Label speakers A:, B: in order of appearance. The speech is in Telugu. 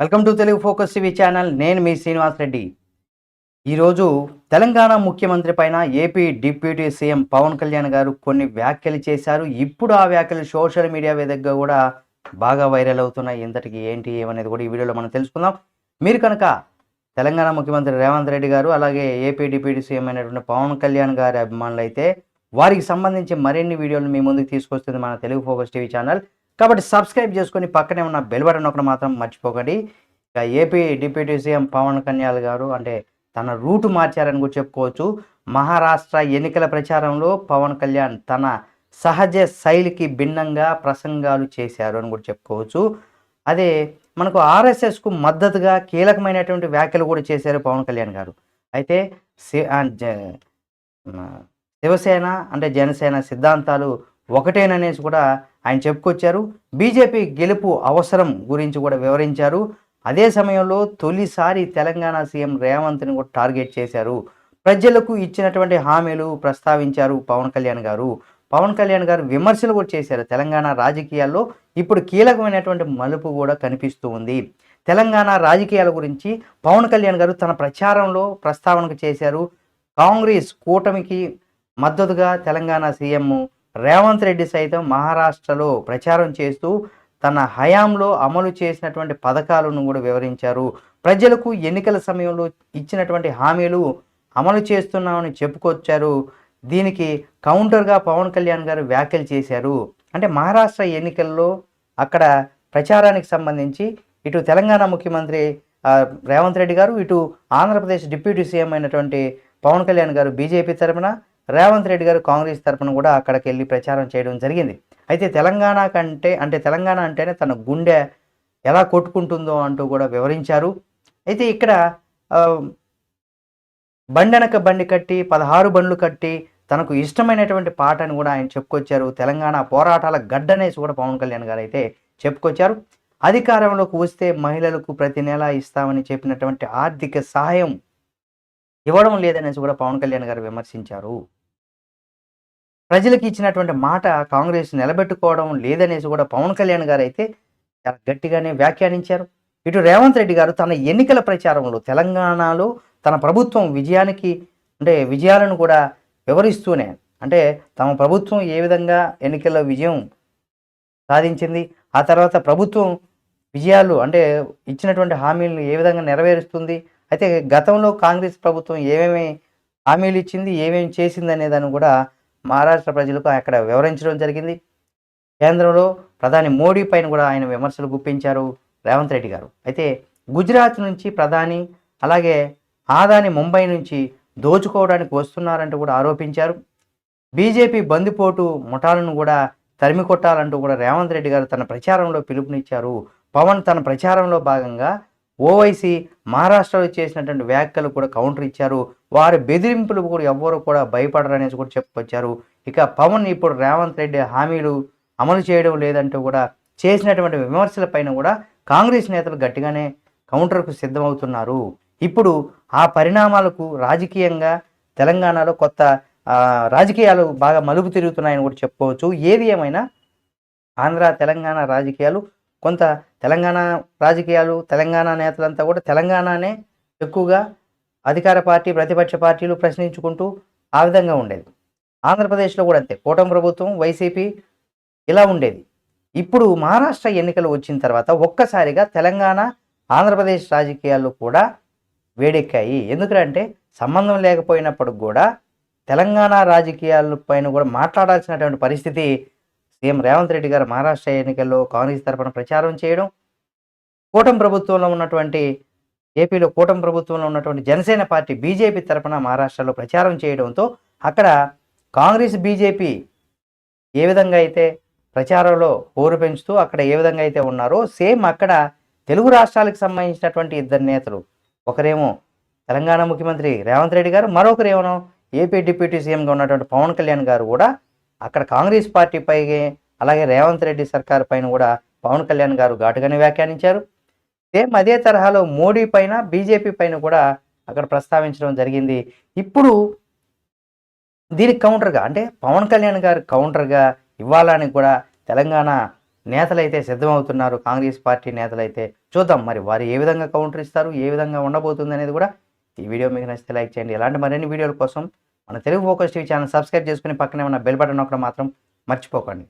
A: Welcome to Telugu focus TV channel. నేను మీ శ్రీనివాస్ రెడ్డి. ఈరోజు తెలంగాణ ముఖ్యమంత్రి పైన AP deputy CM Pawan Kalyan గారు కొన్ని వ్యాఖ్యలు చేశారు. ఇప్పుడు ఆ వ్యాఖ్యలు సోషల్ మీడియా వేదికగా కూడా బాగా వైరల్ అవుతున్నాయి. ఇంతటికి ఏంటి ఏమనేది కూడా ఈ వీడియోలో మనం తెలుసుకుందాం. మీరు కనుక తెలంగాణ ముఖ్యమంత్రి రేవంత్ రెడ్డి గారు అలాగే ఏపీ డిప్యూటీ సీఎం అయినటువంటి పవన్ కళ్యాణ్ గారి అభిమానులైతే వారికి సంబంధించి మరిన్ని వీడియోలు మీ ముందుకు తీసుకొస్తుంది మన తెలుగు ఫోకస్ టీవీ ఛానల్. కాబట్టి సబ్స్క్రైబ్ చేసుకొని పక్కనే ఉన్న బెల్ బటన్ ఒకటి మాత్రం మర్చిపోకండి. ఇక AP deputy CM Pawan Kalyan గారు అంటే తన రూటు మార్చారని కూడా చెప్పుకోవచ్చు. మహారాష్ట్ర ఎన్నికల ప్రచారంలో పవన్ కళ్యాణ్ తన సహజ శైలికి భిన్నంగా ప్రసంగాలు చేశారు అని కూడా చెప్పుకోవచ్చు. అదే మనకు ఆర్ఎస్ఎస్కు మద్దతుగా కీలకమైనటువంటి వ్యాఖ్యలు కూడా చేశారు పవన్ కళ్యాణ్ గారు. అయితే శివసేన అంటే జనసేన సిద్ధాంతాలు ఒకటేననేసి కూడా ఆయన చెప్పుకొచ్చారు. బీజేపీ గెలుపు అవసరం గురించి కూడా వివరించారు. అదే సమయంలో తొలిసారి తెలంగాణ సీఎం రేవంత్ని కూడా టార్గెట్ చేశారు. ప్రజలకు ఇచ్చినటువంటి హామీలు ప్రస్తావించారు పవన్ కళ్యాణ్ గారు. పవన్ కళ్యాణ్ గారు విమర్శలు కూడా చేశారు. తెలంగాణ రాజకీయాల్లో ఇప్పుడు కీలకమైనటువంటి మలుపు కూడా కనిపిస్తూ ఉంది. తెలంగాణ రాజకీయాల గురించి పవన్ కళ్యాణ్ గారు తన ప్రచారంలో ప్రస్తావనకు చేశారు. కాంగ్రెస్ కూటమికి మద్దతుగా తెలంగాణ సీఎం రేవంత్ రెడ్డి సైతం మహారాష్ట్రలో ప్రచారం చేస్తూ తన హయాంలో అమలు చేసినటువంటి పథకాలను కూడా వివరించారు. ప్రజలకు ఎన్నికల సమయంలో ఇచ్చినటువంటి హామీలు అమలు చేస్తున్నామని చెప్పుకొచ్చారు. దీనికి కౌంటర్గా పవన్ కళ్యాణ్ గారు వ్యాఖ్యలు చేశారు. అంటే మహారాష్ట్ర ఎన్నికల్లో అక్కడ ప్రచారానికి సంబంధించి ఇటు తెలంగాణ ముఖ్యమంత్రి రేవంత్ రెడ్డి గారు, ఇటు ఆంధ్రప్రదేశ్ డిప్యూటీ సీఎం అయినటువంటి పవన్ కళ్యాణ్ గారు బీజేపీ తరపున, రేవంత్ రెడ్డి గారు కాంగ్రెస్ తరపున కూడా అక్కడికి వెళ్ళి ప్రచారం చేయడం జరిగింది. అయితే తెలంగాణ తెలంగాణ అంటేనే తన గుండె ఎలా కొట్టుకుంటుందో అంటూ కూడా వివరించారు. అయితే ఇక్కడ బండెనక బండి కట్టి 16 బండ్లు కట్టి తనకు ఇష్టమైనటువంటి పాటని కూడా ఆయన చెప్పుకొచ్చారు. తెలంగాణ పోరాటాల గడ్డనేసి కూడా పవన్ కళ్యాణ్ గారు అయితే చెప్పుకొచ్చారు. అధికారంలోకి వస్తే మహిళలకు ప్రతి నెల ఇస్తామని చెప్పినటువంటి ఆర్థిక సహాయం ఇవ్వడం లేదనేసి కూడా పవన్ కళ్యాణ్ గారు విమర్శించారు. ప్రజలకు ఇచ్చినటువంటి మాట కాంగ్రెస్ నిలబెట్టుకోవడం లేదనేసి కూడా పవన్ కళ్యాణ్ గారు అయితే చాలా గట్టిగానే వ్యాఖ్యానించారు. ఇటు రేవంత్ రెడ్డి గారు తన ఎన్నికల ప్రచారంలో తెలంగాణలో తన ప్రభుత్వం విజయాలను కూడా వివరిస్తూనే అంటే తమ ప్రభుత్వం ఏ విధంగా ఎన్నికల్లో విజయం సాధించింది, ఆ తర్వాత ప్రభుత్వం విజయాలు అంటే ఇచ్చినటువంటి హామీలను ఏ విధంగా నెరవేరుస్తుంది, అయితే గతంలో కాంగ్రెస్ ప్రభుత్వం ఏమేమి హామీలు ఇచ్చింది, ఏమేమి చేసింది అనే దాన్ని కూడా మహారాష్ట్ర ప్రజలకు అక్కడ వివరించడం జరిగింది. కేంద్రంలో ప్రధాని మోడీ పైన కూడా ఆయన విమర్శలు గుప్పించారు రేవంత్ రెడ్డి గారు. అయితే గుజరాత్ నుంచి ప్రధాని అలాగే ఆదాని ముంబై నుంచి దోచుకోవడానికి వస్తున్నారంటూ కూడా ఆరోపించారు. బీజేపీ బందిపోటు ముఠాలను కూడా తరిమి కొట్టాలంటూ కూడా రేవంత్ రెడ్డి గారు తన ప్రచారంలో పిలుపునిచ్చారు. పవన్ తన ప్రచారంలో భాగంగా ఓవైసీ మహారాష్ట్రలో చేసినటువంటి వ్యాఖ్యలు కూడా కౌంటర్ ఇచ్చారు. వారి బెదిరింపులు కూడా ఎవ్వరూ కూడా భయపడరనేసి కూడా చెప్పుకొచ్చారు. ఇక పవన్ ఇప్పుడు రేవంత్ రెడ్డి హామీలు అమలు చేయడం లేదంటూ కూడా చేసినటువంటి విమర్శల పైన కూడా కాంగ్రెస్ నేతలు గట్టిగానే కౌంటర్కు సిద్ధమవుతున్నారు. ఇప్పుడు ఆ పరిణామాలకు రాజకీయంగా తెలంగాణలో కొత్త రాజకీయాలు బాగా మలుపు తిరుగుతున్నాయని కూడా చెప్పుకోవచ్చు. ఏది ఏమైనా ఆంధ్ర తెలంగాణ రాజకీయాలు కొంత తెలంగాణ నేతలంతా కూడా తెలంగాణనే ఎక్కువగా అధికార పార్టీ ప్రతిపక్ష పార్టీలు ప్రశ్నించుకుంటూ ఆ విధంగా ఉండేది. ఆంధ్రప్రదేశ్లో కూడా అంతే, కూటమి ప్రభుత్వం వైసీపీ ఇలా ఉండేది. ఇప్పుడు మహారాష్ట్ర ఎన్నికలు వచ్చిన తర్వాత ఒక్కసారిగా తెలంగాణ ఆంధ్రప్రదేశ్ రాజకీయాలు కూడా వేడెక్కాయి. ఎందుకంటే సంబంధం లేకపోయినప్పుడు కూడా తెలంగాణ రాజకీయాల పైన కూడా మాట్లాడాల్సినటువంటి పరిస్థితి సీఎం రేవంత్ రెడ్డి గారు మహారాష్ట్ర ఎన్నికల్లో కాంగ్రెస్ తరఫున ప్రచారం చేయడం, ఏపీలో కూటమి ప్రభుత్వంలో ఉన్నటువంటి జనసేన పార్టీ బీజేపీ తరఫున మహారాష్ట్రలో ప్రచారం చేయడంతో అక్కడ కాంగ్రెస్ బీజేపీ ఏ విధంగా అయితే ప్రచారంలో హోరు పెంచుతూ అక్కడ ఏ విధంగా అయితే ఉన్నారో సేమ్ అక్కడ తెలుగు రాష్ట్రాలకు సంబంధించినటువంటి ఇద్దరు నేతలు, ఒకరేమో తెలంగాణ ముఖ్యమంత్రి రేవంత్ రెడ్డి గారు, మరొకరేమో ఏపీ డిప్యూటీ సీఎంగా ఉన్నటువంటి పవన్ కళ్యాణ్ గారు కూడా అక్కడ కాంగ్రెస్ పార్టీపై అలాగే రేవంత్ రెడ్డి సర్కార్ పైన కూడా పవన్ కళ్యాణ్ గారు ఘాటుగానే వ్యాఖ్యానించారు. సేమ్ అదే తరహాలో మోడీ పైన బీజేపీ పైన కూడా అక్కడ ప్రస్తావించడం జరిగింది. ఇప్పుడు దీనికి కౌంటర్గా అంటే పవన్ కళ్యాణ్ గారు కౌంటర్గా ఇవ్వాలని కూడా తెలంగాణ నేతలైతే సిద్ధమవుతున్నారు. కాంగ్రెస్ పార్టీ నేతలైతే. చూద్దాం మరి వారు ఏ విధంగా కౌంటర్ ఇస్తారు, ఏ విధంగా ఉండబోతుంది అనేది కూడా ఈ వీడియో మీకు నచ్చితే లైక్ చేయండి. ఇలాంటి మరిన్ని వీడియోల కోసం మన Telugu focus TV channel subscribe చేసుకుని పక్కనే ఉన్న బెల్ బటన్ నొక్కడం మాత్రం మర్చిపోకండి.